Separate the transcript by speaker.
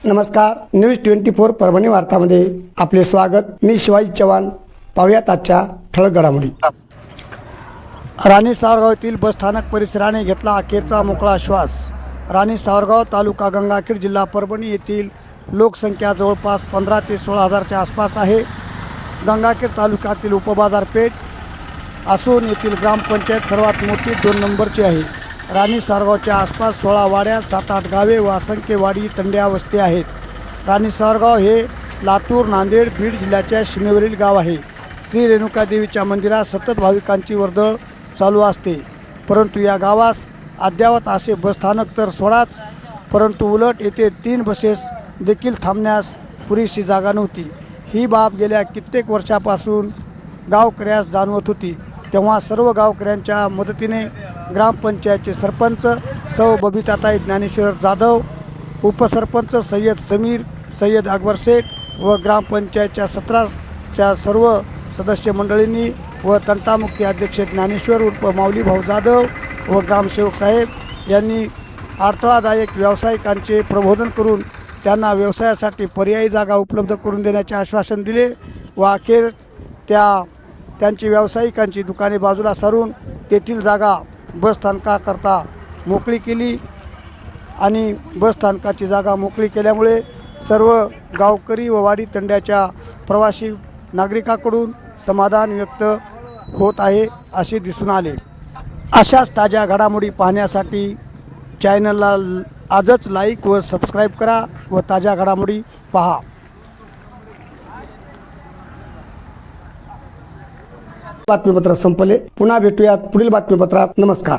Speaker 1: नमस्कार, न्यूज 24 परभणी वार्तामध्ये आपले स्वागत। मी शिवाजी चव्हाण। पाहूयात आजच्या ठळक घडामोडी। राणी सावरगाव येथील बसस्थानक परिसराने घेतला अखेरचा मोकळा श्वास। राणी सावरगाव तालुका गंगाखेड जिल्हा परभणी येथील लोकसंख्या जवळपास 15 ते 16 हजारच्या आसपास आहे। गंगाखेड तालुक्यातील उपबाजारपेठ असून येथील ग्रामपंचायत सर्वात मोठी 2 नंबरची आहे। राणी सावरगावच्या आसपास 16 वाड्या, 7-8 गावे व असंख्य वाडी तंड्या वस्ती आहेत। राणी सावरगाव हे लातूर, नांदेड, बीड जिल्ह्याच्या सीमेवरील गाव आहे। श्री रेणुका देवीच्या मंदिरात सतत भाविकांची वर्दळ चालू असते, परंतु या गावास अद्यावत असे बसस्थानक तर सोडाच, परंतु उलट येथे 3 बसेस देखील थांबण्यास पुरेशी जागा नव्हती। ही बाब गेल्या कित्येक वर्षापासून गावकऱ्यास जाणवत होती। तेव्हा सर्व गावकऱ्यांच्या मदतीने ग्रामपंचायतचे सरपंच सौ बबिताताई ज्ञानेश्वर जाधव, उपसरपंच सय्यद अकबर शेख व ग्रामपंचायतच्या 17च्या सर्व सदस्य मंडळींनी व तंटामुक्ती अध्यक्ष ज्ञानेश्वर उर्फ माऊली भाऊ जाधव व ग्रामसेवक साहेब यांनी अडथळादायक व्यावसायिकांचे प्रबोधन करून त्यांना व्यवसायासाठी पर्यायी जागा उपलब्ध करून देण्याचे आश्वासन दिले व अखेर त्यांची व्यावसायिकांची दुकाने बाजूला सारून तेथील जागा बसस्थानकाकरता मोकळी केली आणि बसस्थानकाची जागा मोकळी केल्यामुळे सर्व गावकरी व वाडी तंड्याच्या प्रवासी नागरिकांकडून समाधान व्यक्त होत आहे असे दिसून आले। अशाच ताज्या घडामोडी पाहण्यासाठी चॅनलला आजच लाईक व सबस्क्राईब करा व ताज्या घडामोडी पहा। बातमीपत्र संपले। पुन्हा भेटूयात पुढील बातमीपत्रात। नमस्कार।